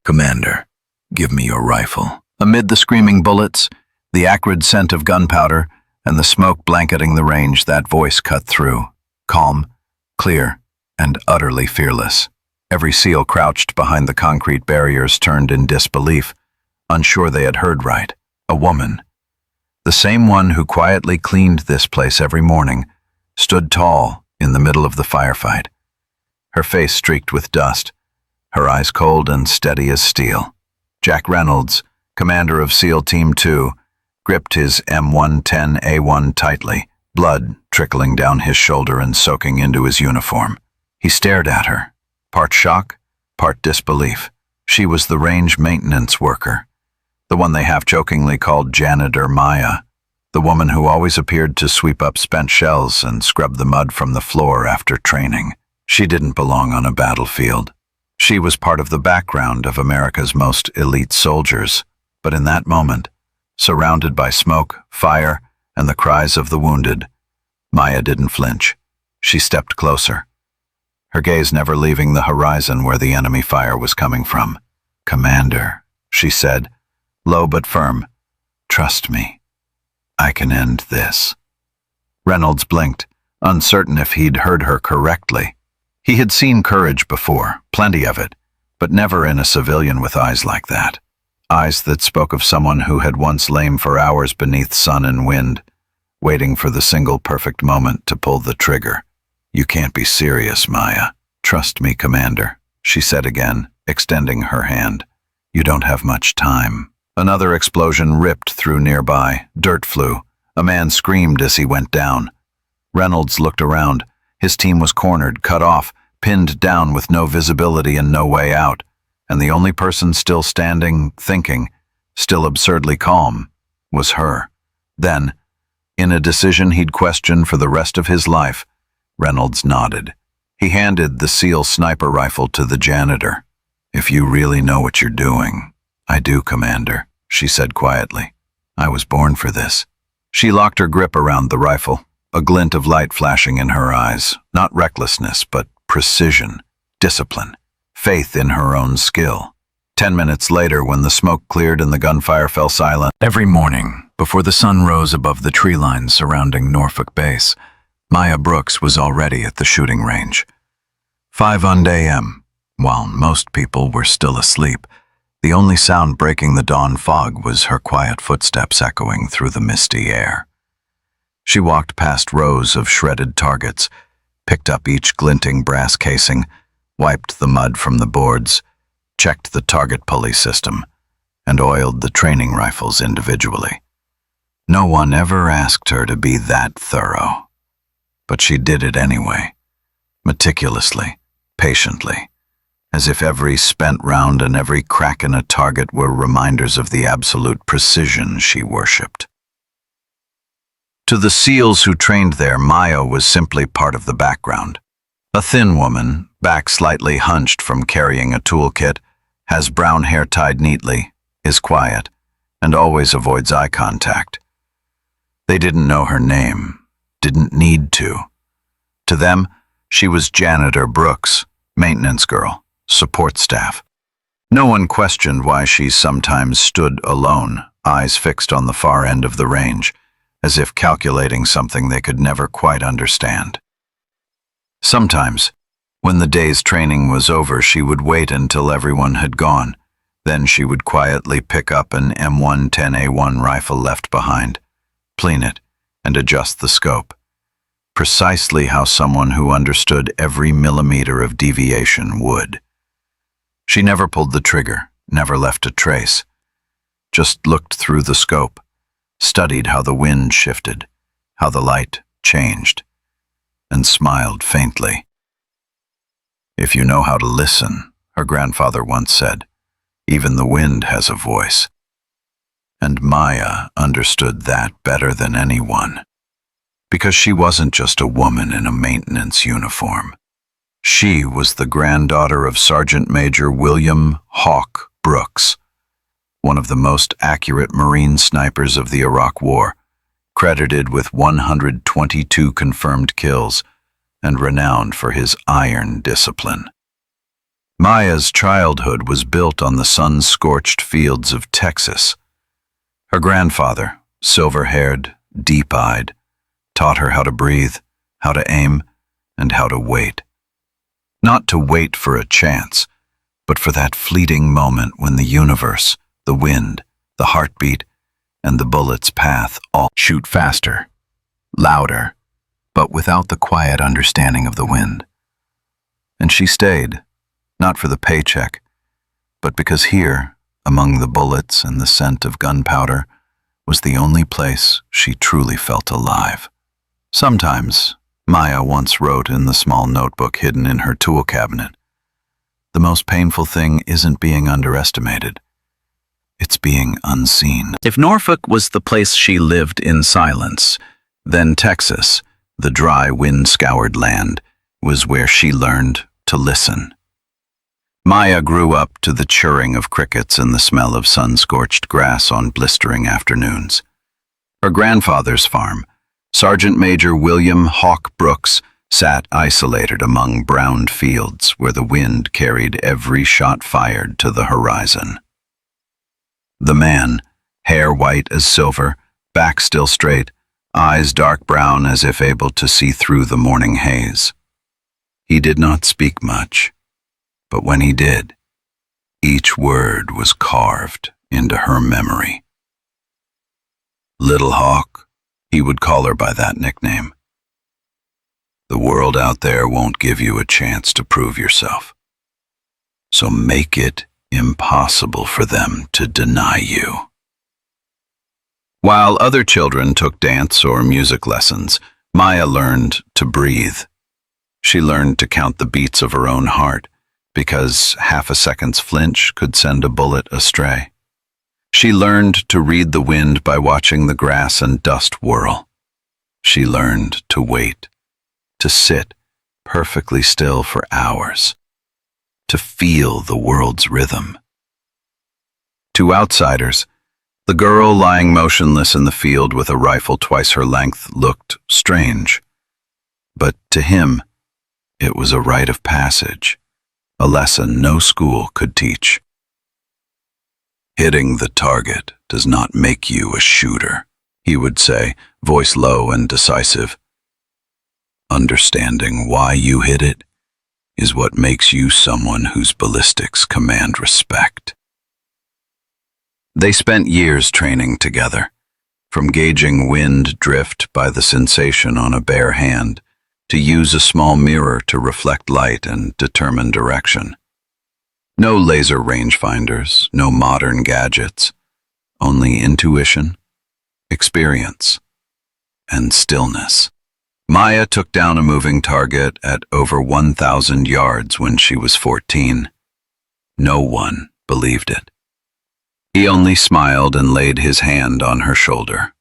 "Commander, give me your rifle." Amid the screaming bullets, the acrid scent of gunpowder, and the smoke blanketing the range, that voice cut through, calm, clear, and utterly fearless. Every SEAL crouched behind the concrete barriers turned in disbelief, unsure they had heard right. A woman, the same one who quietly cleaned this place every morning, stood tall in the middle of the firefight, her face streaked with dust, her eyes cold and steady as steel. Jack Reynolds, commander of SEAL Team 2, gripped his M110A1 tightly, blood trickling down his shoulder and soaking into his uniform. He stared at her, part shock, part disbelief. She was the range maintenance worker, the one they half-jokingly called Janitor Maya, the woman who always appeared to sweep up spent shells and scrub the mud from the floor after training. She didn't belong on a battlefield. She was part of the background of America's most elite soldiers, but in that moment, surrounded by smoke, fire, and the cries of the wounded, Maya didn't flinch. She stepped closer, her gaze never leaving the horizon where the enemy fire was coming from. "Commander," she said, low but firm, "trust me. I can end this." Reynolds blinked, uncertain if he'd heard her correctly. He had seen courage before, plenty of it, but never in a civilian with eyes like that. Eyes that spoke of someone who had once lain for hours beneath sun and wind, waiting for the single perfect moment to pull the trigger. "You can't be serious, Maya." "Trust me, Commander," she said again, extending her hand. "You don't have much time." Another explosion ripped through nearby. Dirt flew. A man screamed as he went down. Reynolds looked around. His team was cornered, cut off, pinned down with no visibility and no way out. And the only person still standing, thinking, still absurdly calm, was her. Then, in a decision he'd question for the rest of his life, Reynolds nodded. He handed the SEAL sniper rifle to the janitor. "If you really know what you're doing." "I do, Commander," she said quietly. "I was born for this." She locked her grip around the rifle, a glint of light flashing in her eyes, not recklessness, but precision, discipline, faith in her own skill. 10 minutes later, when the smoke cleared and the gunfire fell silent, every morning, before the sun rose above the tree lines surrounding Norfolk base, Maya Brooks was already at the shooting range. 5 a.m., while most people were still asleep, the only sound breaking the dawn fog was her quiet footsteps echoing through the misty air. She walked past rows of shredded targets, picked up each glinting brass casing, wiped the mud from the boards, checked the target pulley system, and oiled the training rifles individually. No one ever asked her to be that thorough. But she did it anyway, meticulously, patiently, as if every spent round and every crack in a target were reminders of the absolute precision she worshipped. To the SEALs who trained there, Maya was simply part of the background. A thin woman, back slightly hunched from carrying a toolkit, has brown hair tied neatly, is quiet, and always avoids eye contact. They didn't know her name, didn't need to. To them, she was Janitor Brooks, maintenance girl, support staff. No one questioned why she sometimes stood alone, eyes fixed on the far end of the range, as if calculating something they could never quite understand. Sometimes, when the day's training was over, she would wait until everyone had gone. Then she would quietly pick up an M110A1 rifle left behind, clean it, and adjust the scope. Precisely how someone who understood every millimeter of deviation would. She never pulled the trigger, never left a trace. Just looked through the scope, studied how the wind shifted, how the light changed, and smiled faintly. "If you know how to listen," her grandfather once said, "even the wind has a voice." And Maya understood that better than anyone, because she wasn't just a woman in a maintenance uniform. She was the granddaughter of Sergeant Major William Hawk Brooks, one of the most accurate Marine snipers of the Iraq War, credited with 122 confirmed kills and renowned for his iron discipline. Maya's childhood was built on the sun-scorched fields of Texas. Her grandfather, silver-haired, deep-eyed, taught her how to breathe, how to aim, and how to wait. Not to wait for a chance, but for that fleeting moment when the universe, the wind, the heartbeat, and the bullet's path all shoot faster, louder, but without the quiet understanding of the wind. And she stayed, not for the paycheck, but because here, among the bullets and the scent of gunpowder, was the only place she truly felt alive. Sometimes, Maya once wrote in the small notebook hidden in her tool cabinet, "The most painful thing isn't being underestimated. It's being unseen." If Norfolk was the place she lived in silence, then Texas, the dry, wind-scoured land, was where she learned to listen. Maya grew up to the chirring of crickets and the smell of sun-scorched grass on blistering afternoons. Her grandfather's farm, Sergeant Major William Hawk Brooks, sat isolated among browned fields where the wind carried every shot fired to the horizon. The man, hair white as silver, back still straight, eyes dark brown as if able to see through the morning haze. He did not speak much, but when he did, each word was carved into her memory. Little Hawk, he would call her by that nickname. The world out there won't give you a chance to prove yourself, so make it impossible for them to deny you. While other children took dance or music lessons, Maya learned to breathe. She learned to count the beats of her own heart, because half a second's flinch could send a bullet astray. She learned to read the wind by watching the grass and dust whirl. She learned to wait, to sit perfectly still for hours, to feel the world's rhythm. To outsiders, the girl lying motionless in the field with a rifle twice her length looked strange. But to him, it was a rite of passage, a lesson no school could teach. "Hitting the target does not make you a shooter," he would say, voice low and decisive. "Understanding why you hit it is what makes you someone whose ballistics command respect." They spent years training together, from gauging wind drift by the sensation on a bare hand to use a small mirror to reflect light and determine direction. No laser rangefinders, no modern gadgets, only intuition, experience, and stillness. Maya took down a moving target at over 1,000 yards when she was 14. No one believed it. He only smiled and laid his hand on her shoulder.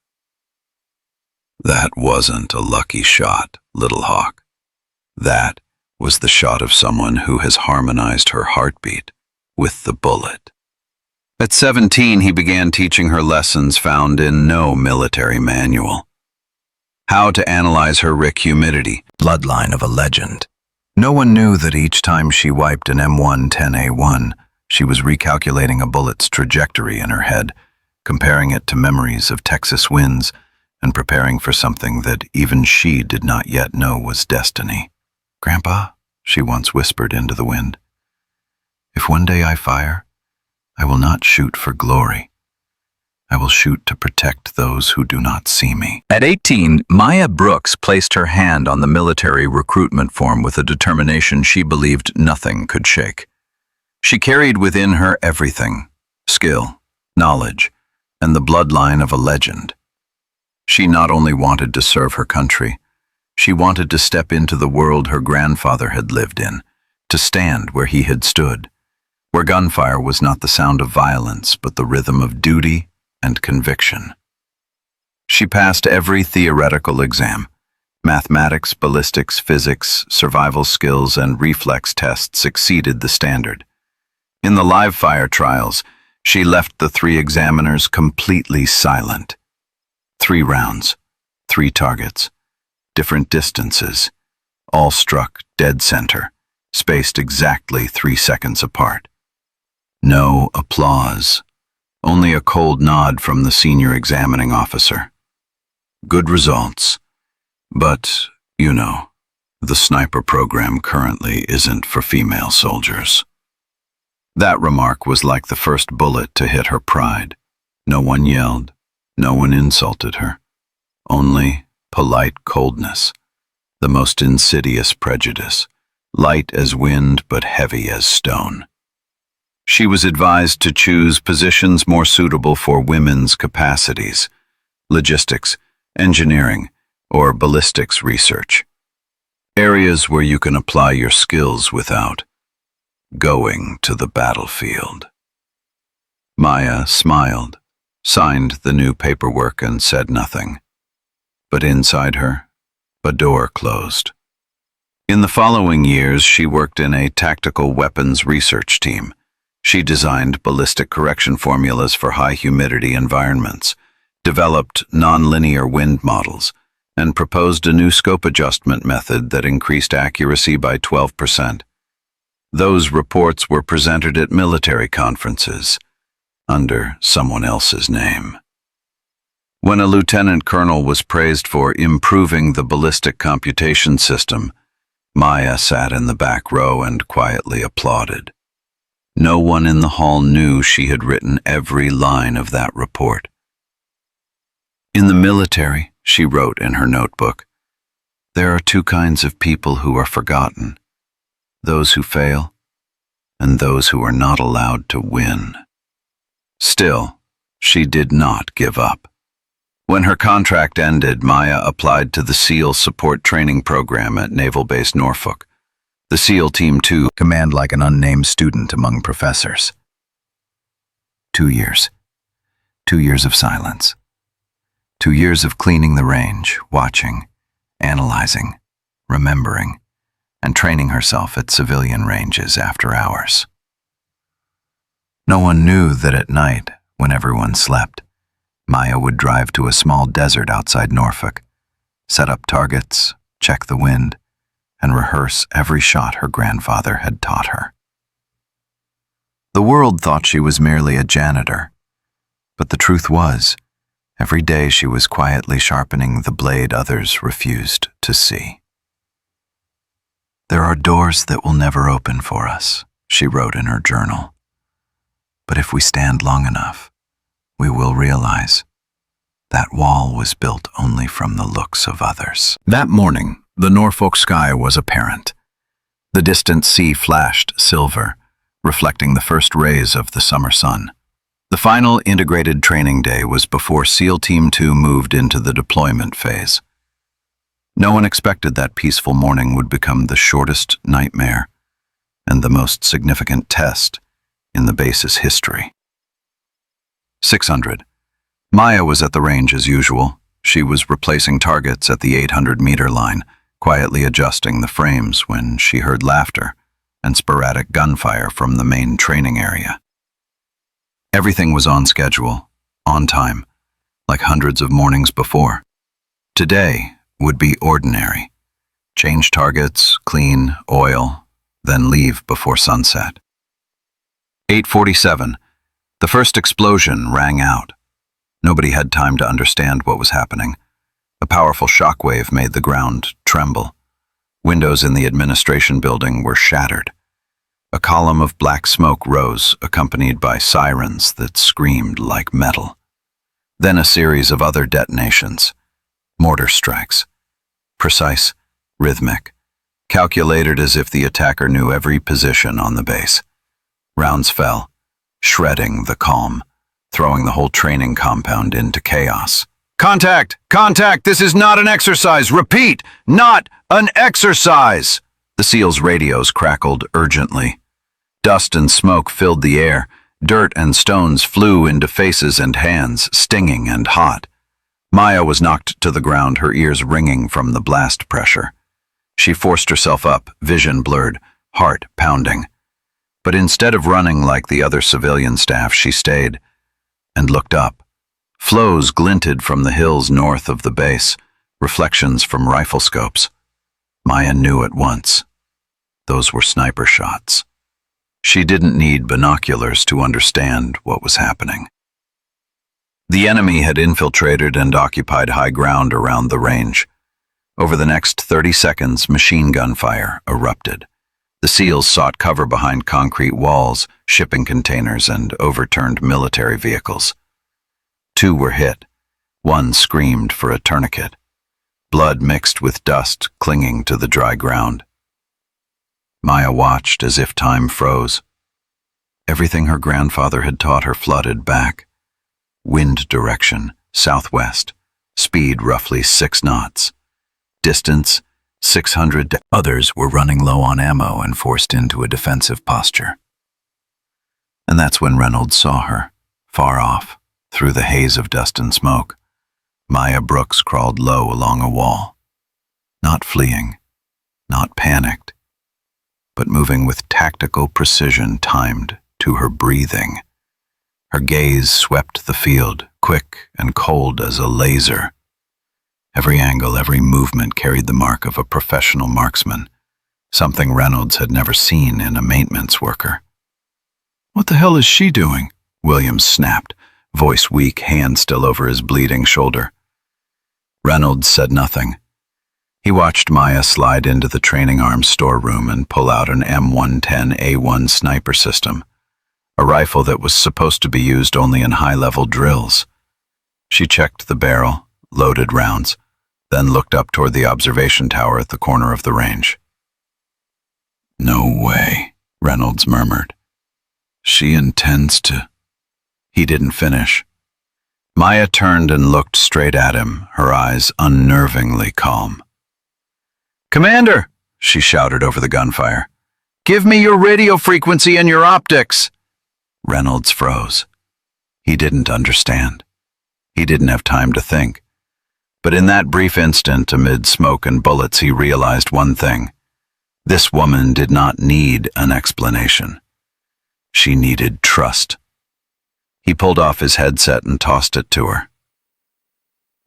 "That wasn't a lucky shot, Little Hawk. That was the shot of someone who has harmonized her heartbeat with the bullet." At 17, he began teaching her lessons found in no military manual. How to analyze her Rick humidity, bloodline of a legend. No one knew that each time she wiped an M110A1, she was recalculating a bullet's trajectory in her head, comparing it to memories of Texas winds, and preparing for something that even she did not yet know was destiny. "Grandpa," she once whispered into the wind, "if one day I fire, I will not shoot for glory. I will shoot to protect those who do not see me." At 18, Maya Brooks placed her hand on the military recruitment form with a determination she believed nothing could shake. She carried within her everything: skill, knowledge, and the bloodline of a legend. She not only wanted to serve her country, she wanted to step into the world her grandfather had lived in, to stand where he had stood, where gunfire was not the sound of violence but the rhythm of duty and conviction. She passed every theoretical exam. Mathematics, ballistics, physics, survival skills, and reflex tests exceeded the standard. In the live fire trials, she left the 3 examiners completely silent. 3 rounds, 3 targets, different distances, all struck dead center, spaced exactly 3 seconds apart. No applause, only a cold nod from the senior examining officer. Good results, but, you know, the sniper program currently isn't for female soldiers. That remark was like the first bullet to hit her pride. No one yelled, no one insulted her. Only polite coldness, the most insidious prejudice, light as wind but heavy as stone. She was advised to choose positions more suitable for women's capacities, logistics, engineering, or ballistics research. Areas where you can apply your skills without going to the battlefield. Maya smiled, signed the new paperwork, and said nothing. But inside her, a door closed. In the following years, she worked in a tactical weapons research team. She designed ballistic correction formulas for high-humidity environments, developed nonlinear wind models, and proposed a new scope adjustment method that increased accuracy by 12%. Those reports were presented at military conferences under someone else's name. When a lieutenant colonel was praised for improving the ballistic computation system, Maya sat in the back row and quietly applauded. No one in the hall knew she had written every line of that report. In the military, she wrote in her notebook, there are 2 kinds of people who are forgotten, those who fail and those who are not allowed to win. Still, she did not give up. When her contract ended, Maya applied to the SEAL Support Training Program at Naval Base Norfolk. The SEAL Team 2 command like an unnamed student among professors. 2 years. 2 years of silence. 2 years of cleaning the range, watching, analyzing, remembering, and training herself at civilian ranges after hours. No one knew that at night, when everyone slept, Maya would drive to a small desert outside Norfolk, set up targets, check the wind, and rehearse every shot her grandfather had taught her. The world thought she was merely a janitor, but the truth was, every day she was quietly sharpening the blade others refused to see. There are doors that will never open for us, she wrote in her journal. But if we stand long enough, we will realize that wall was built only from the looks of others. That morning, the Norfolk sky was apparent. The distant sea flashed silver, reflecting the first rays of the summer sun. The final integrated training day was before SEAL Team 2 moved into the deployment phase. No one expected that peaceful morning would become the shortest nightmare and the most significant test in the base's history. 600. Maya was at the range as usual. She was replacing targets at the 800-meter line, quietly adjusting the frames when she heard laughter and sporadic gunfire from the main training area. Everything was on schedule, on time, like hundreds of mornings before. Today would be ordinary. Change targets, clean, oil, then leave before sunset. 8:47. The first explosion rang out. Nobody had time to understand what was happening. A powerful shockwave made the ground tremble. Windows in the administration building were shattered. A column of black smoke rose, accompanied by sirens that screamed like metal. Then a series of other detonations. Mortar strikes. Precise, rhythmic, calculated as if the attacker knew every position on the base. Rounds fell, shredding the calm, throwing the whole training compound into chaos. Contact! Contact! This is not an exercise! Repeat! Not an exercise! The SEALs' radios crackled urgently. Dust and smoke filled the air. Dirt and stones flew into faces and hands, stinging and hot. Maya was knocked to the ground, her ears ringing from the blast pressure. She forced herself up, vision blurred, heart pounding. But instead of running like the other civilian staff, she stayed and looked up. Flows glinted from the hills north of the base, reflections from rifle scopes. Maya knew at once. Those were sniper shots. She didn't need binoculars to understand what was happening. The enemy had infiltrated and occupied high ground around the range. Over the next 30 seconds, machine gun fire erupted. The SEALs sought cover behind concrete walls, shipping containers, and overturned military vehicles. 2 were hit. 1 screamed for a tourniquet. Blood mixed with dust clinging to the dry ground. Maya watched as if time froze. Everything her grandfather had taught her flooded back. Wind direction, southwest. Speed roughly 6 knots. Distance, 600. Others were running low on ammo and forced into a defensive posture. And that's when Reynolds saw her, far off, through the haze of dust and smoke. Maya Brooks crawled low along a wall. Not fleeing, not panicked, but moving with tactical precision timed to her breathing. Her gaze swept the field, quick and cold as a laser. Every angle, every movement carried the mark of a professional marksman, something Reynolds had never seen in a maintenance worker. "What the hell is she doing?" Williams snapped, voice weak, hand still over his bleeding shoulder. Reynolds said nothing. He watched Maya slide into the training arms storeroom and pull out an M110A1 sniper system, a rifle that was supposed to be used only in high-level drills. She checked the barrel, loaded rounds, then looked up toward the observation tower at the corner of the range. "No way," Reynolds murmured. "She intends to—" He didn't finish. Maya turned and looked straight at him, her eyes unnervingly calm. "Commander," she shouted over the gunfire, "give me your radio frequency and your optics." Reynolds froze. He didn't understand. He didn't have time to think. But in that brief instant, amid smoke and bullets, he realized one thing. This woman did not need an explanation. She needed trust. He pulled off his headset and tossed it to her.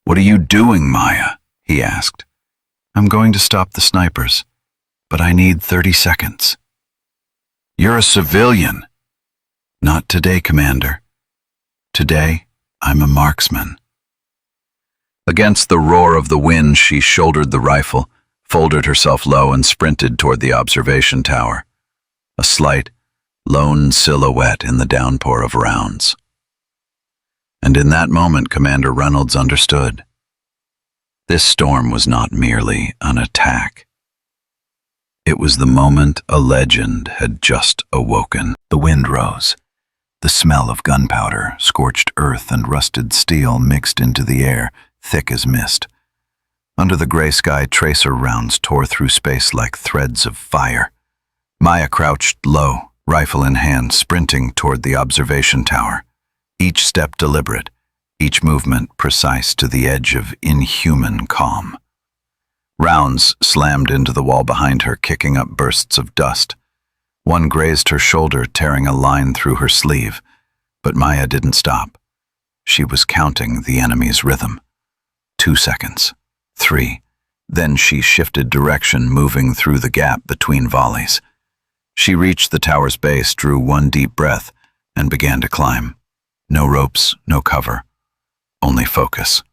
"What are you doing, Maya?" he asked. "I'm going to stop the snipers, but I need 30 seconds. "You're a civilian." "Not today, Commander. Today, I'm a marksman." Against the roar of the wind, she shouldered the rifle, folded herself low, and sprinted toward the observation tower, a slight, lone silhouette in the downpour of rounds. And in that moment, Commander Reynolds understood. This storm was not merely an attack. It was the moment a legend had just awoken. The wind rose. The smell of gunpowder, scorched earth, and rusted steel mixed into the air, thick as mist. Under the gray sky, tracer rounds tore through space like threads of fire. Maya crouched low, rifle in hand, sprinting toward the observation tower. Each step deliberate, each movement precise to the edge of inhuman calm. Rounds slammed into the wall behind her, kicking up bursts of dust. One grazed her shoulder, tearing a line through her sleeve. But Maya didn't stop. She was counting the enemy's rhythm. 2 seconds. 3. Then she shifted direction, moving through the gap between volleys. She reached the tower's base, drew one deep breath, and began to climb. No ropes, no cover. Only focus.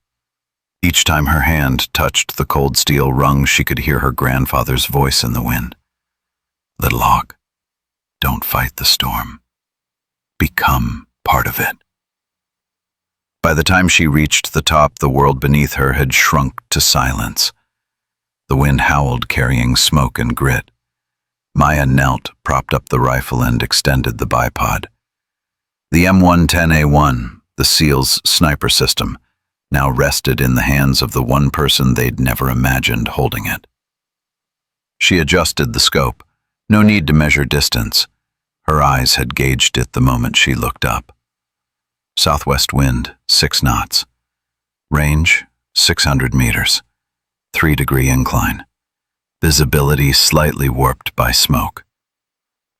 Each time her hand touched the cold steel rung, she could hear her grandfather's voice in the wind. "Little Hawk, don't fight the storm. Become part of it." By the time she reached the top, the world beneath her had shrunk to silence. The wind howled, carrying smoke and grit. Maya knelt, propped up the rifle, and extended the bipod. The M110A1, the SEAL's sniper system, now rested in the hands of the one person they'd never imagined holding it. She adjusted the scope. No need to measure distance. Her eyes had gauged it the moment she looked up. Southwest wind, 6 knots. Range, 600 meters. 3-degree incline. Visibility slightly warped by smoke.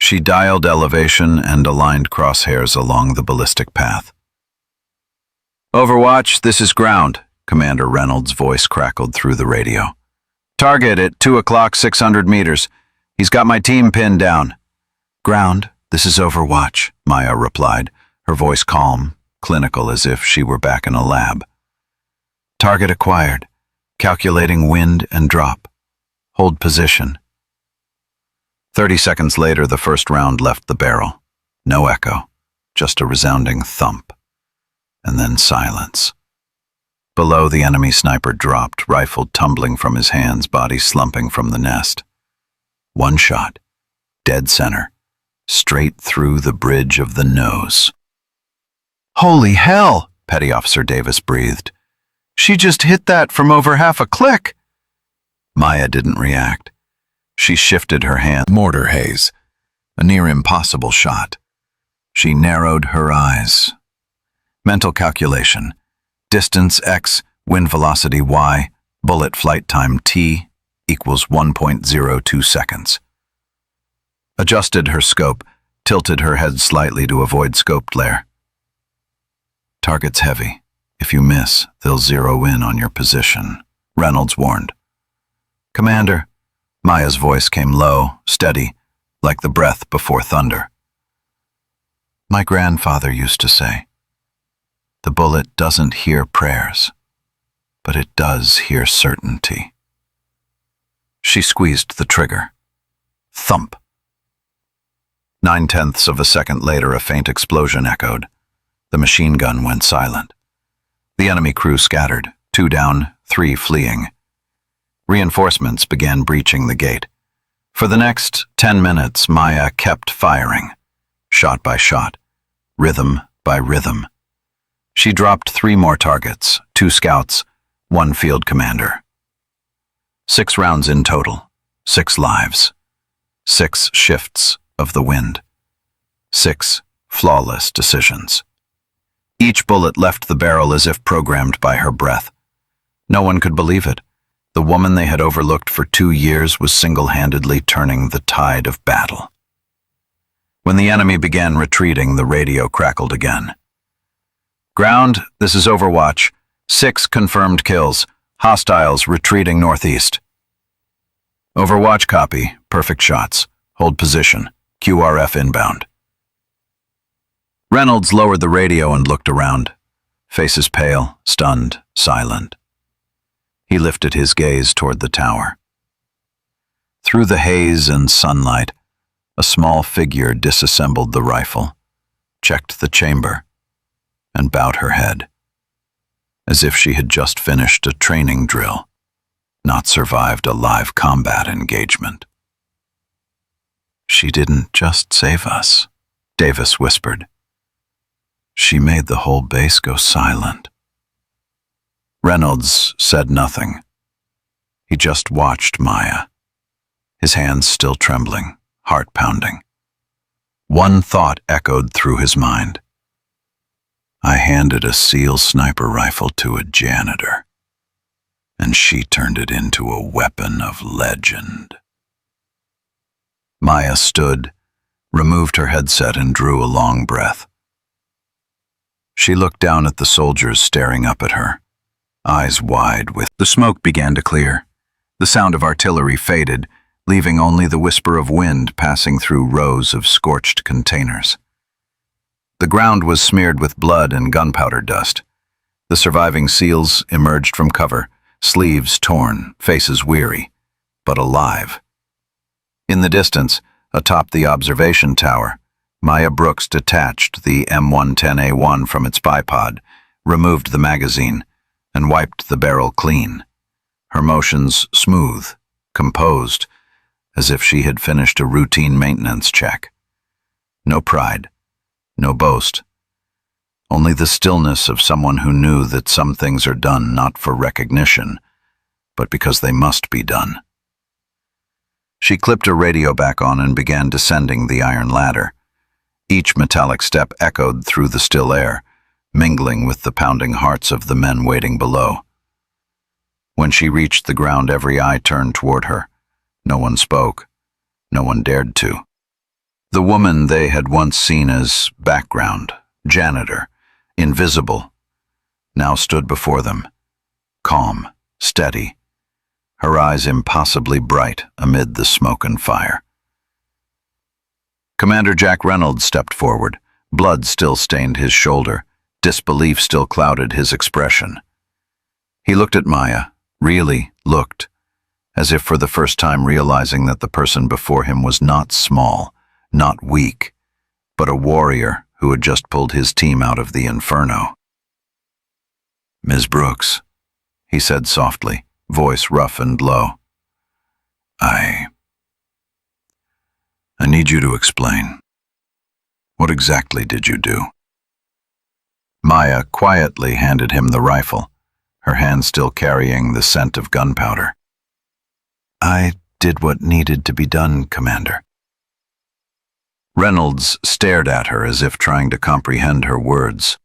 She dialed elevation and aligned crosshairs along the ballistic path. "Overwatch, this is ground," Commander Reynolds' voice crackled through the radio. "Target at 2 o'clock, 600 meters. He's got my team pinned down. Ground, this is Overwatch, Maya replied, her voice calm, clinical as if she were back in a lab. Target acquired. Calculating wind and drop. Hold position. 30 seconds later, the first round left the barrel. No echo, just a resounding thump. And then silence. Below, the enemy sniper dropped, rifle tumbling from his hands, body slumping from the nest. One shot, dead center, straight through the bridge of the nose. Holy hell, Petty Officer Davis breathed. She just hit that from over half a click. Maya didn't react. She shifted her hand. Mortar haze, a near impossible shot. She narrowed her eyes. Mental calculation. Distance x, wind velocity y, bullet flight time t equals 1.02 seconds. Adjusted her scope, tilted her head slightly to avoid scope glare. Target's heavy. If you miss, they'll zero in on your position, Reynolds warned. Commander, Maya's voice came low, steady, like the breath before thunder. My grandfather used to say, the bullet doesn't hear prayers, but it does hear certainty. She squeezed the trigger. Thump. 9/10 of a second later, a faint explosion echoed. The machine gun went silent. The enemy crew scattered, 2 down, 3 fleeing. Reinforcements began breaching the gate. For the next 10 minutes, Maya kept firing, shot by shot, rhythm by rhythm. She dropped 3 more targets, 2 scouts, 1 field commander. 6 rounds in total, 6 lives, 6 shifts of the wind, 6 flawless decisions. Each bullet left the barrel as if programmed by her breath. No one could believe it. The woman they had overlooked for 2 years was single-handedly turning the tide of battle. When the enemy began retreating, the radio crackled again. Ground, this is Overwatch. 6 confirmed kills. Hostiles retreating northeast. Overwatch copy. Perfect shots. Hold position. QRF inbound. Reynolds lowered the radio and looked around. Faces pale, stunned, silent. He lifted his gaze toward the tower. Through the haze and sunlight, a small figure disassembled the rifle, checked the chamber, and bowed her head, as if she had just finished a training drill, not survived a live combat engagement. She didn't just save us, Davis whispered. She made the whole base go silent. Reynolds said nothing. He just watched Maya, his hands still trembling, heart pounding. One thought echoed through his mind. I handed a SEAL sniper rifle to a janitor, and she turned it into a weapon of legend. Maya stood, removed her headset, and drew a long breath. She looked down at the soldiers staring up at her, eyes wide with... The smoke began to clear. The sound of artillery faded, leaving only the whisper of wind passing through rows of scorched containers. The ground was smeared with blood and gunpowder dust. The surviving SEALs emerged from cover, sleeves torn, faces weary, but alive. In the distance, atop the observation tower, Maya Brooks detached the M110A1 from its bipod, removed the magazine, and wiped the barrel clean. Her motions smooth, composed, as if she had finished a routine maintenance check. No pride, no boast. Only the stillness of someone who knew that some things are done not for recognition, but because they must be done. She clipped her radio back on and began descending the iron ladder. Each metallic step echoed through the still air, mingling with the pounding hearts of the men waiting below. When she reached the ground, every eye turned toward her. No one spoke. No one dared to. The woman they had once seen as background, janitor, invisible, now stood before them, calm, steady, her eyes impossibly bright amid the smoke and fire. Commander Jack Reynolds stepped forward. Blood still stained his shoulder. Disbelief still clouded his expression. He looked at Maya, really looked, as if for the first time realizing that the person before him was not small, not weak, but a warrior who had just pulled his team out of the inferno. "Ms. Brooks," he said softly, voice rough and low. I need you to explain. What exactly did you do?" Maya quietly handed him the rifle, her hand still carrying the scent of gunpowder. "I did what needed to be done, Commander." Reynolds stared at her as if trying to comprehend her words.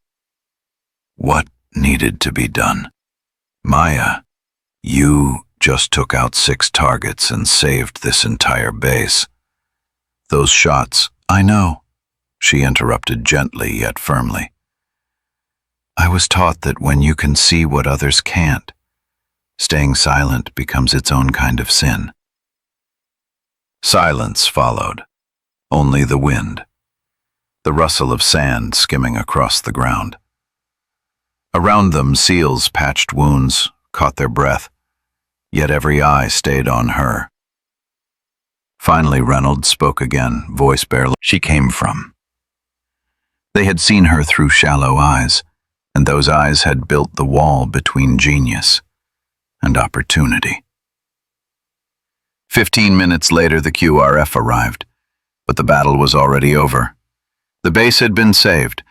What needed to be done? Maya, you just took out 6 targets and saved this entire base. Those shots, I know, she interrupted gently yet firmly. I was taught that when you can see what others can't, staying silent becomes its own kind of sin. Silence followed. Only the wind, the rustle of sand skimming across the ground. Around them, SEALs patched wounds, caught their breath, yet every eye stayed on her. Finally, Reynolds spoke again, voice barely. She came from. They had seen her through shallow eyes, and those eyes had built the wall between genius and opportunity. 15 minutes later, the QRF arrived, but the battle was already over. The base had been saved,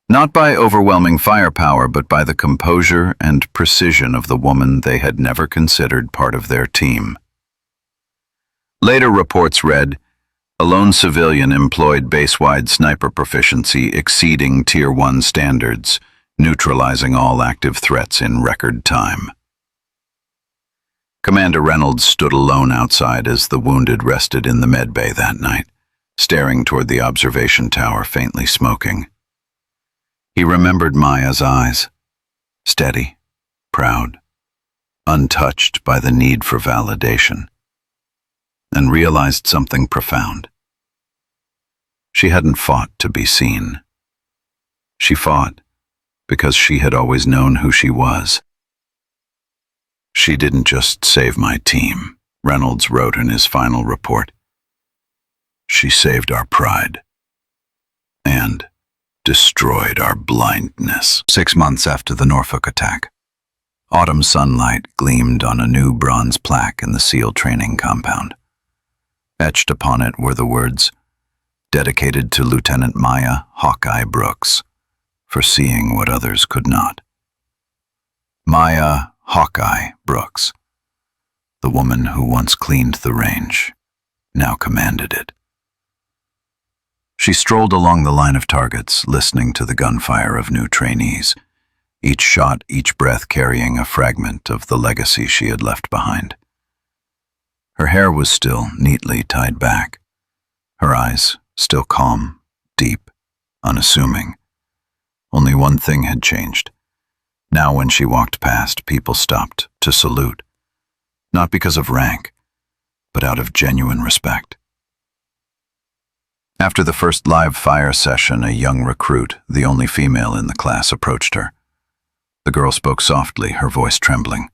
not by overwhelming firepower, but by the composure and precision of the woman they had never considered part of their team. Later reports read, a lone civilian employed base-wide sniper proficiency exceeding Tier 1 standards, neutralizing all active threats in record time. Commander Reynolds stood alone outside as the wounded rested in the med bay that night, staring toward the observation tower, faintly smoking. He remembered Maya's eyes, steady, proud, untouched by the need for validation, and realized something profound. She hadn't fought to be seen. She fought because she had always known who she was. She didn't just save my team, Reynolds wrote in his final report. She saved our pride and destroyed our blindness. 6 months after the Norfolk attack, autumn sunlight gleamed on a new bronze plaque in the SEAL training compound. Etched upon it were the words, dedicated to Lieutenant Maya Hawkeye Brooks, for seeing what others could not. Maya Hawkeye Brooks, the woman who once cleaned the range, now commanded it. She strolled along the line of targets, listening to the gunfire of new trainees, each shot, each breath carrying a fragment of the legacy she had left behind. Her hair was still neatly tied back, her eyes still calm, deep, unassuming. Only one thing had changed. Now when she walked past, people stopped to salute, not because of rank, but out of genuine respect. After the first live fire session, a young recruit, the only female in the class, approached her. The girl spoke softly, her voice trembling.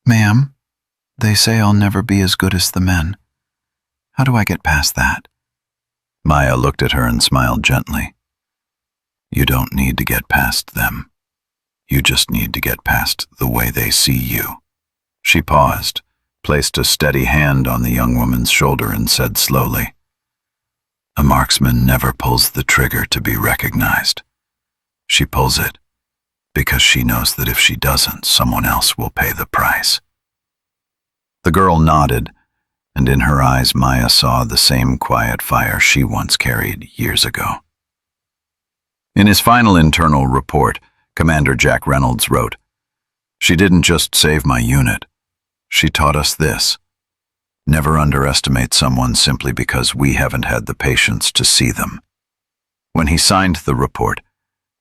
"Ma'am, they say I'll never be as good as the men. How do I get past that?" Maya looked at her and smiled gently. "You don't need to get past them. You just need to get past the way they see you." She paused, placed a steady hand on the young woman's shoulder and said slowly, "A marksman never pulls the trigger to be recognized. She pulls it because she knows that if she doesn't, someone else will pay the price." The girl nodded, and in her eyes Maya saw the same quiet fire she once carried years ago. In his final internal report, Commander Jack Reynolds wrote, "She didn't just save my unit. She taught us this. Never underestimate someone simply because we haven't had the patience to see them." When he signed the report,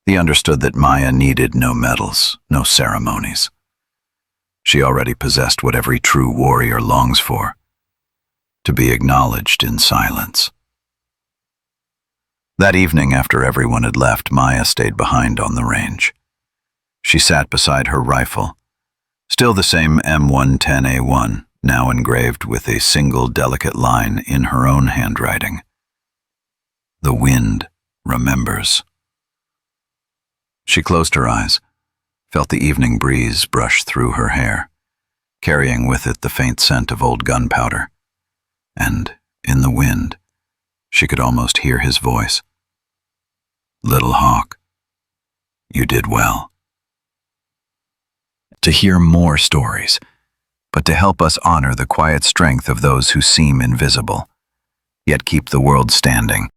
he understood that Maya needed no medals, no ceremonies. She already possessed what every true warrior longs for, to be acknowledged in silence. That evening, after everyone had left, Maya stayed behind on the range. She sat beside her rifle, still the same M110A1, now engraved with a single delicate line in her own handwriting. The wind remembers. She closed her eyes, felt the evening breeze brush through her hair, carrying with it the faint scent of old gunpowder. And in the wind, she could almost hear his voice. "Little Hawk, you did well." To hear more stories, but to help us honor the quiet strength of those who seem invisible, yet keep the world standing.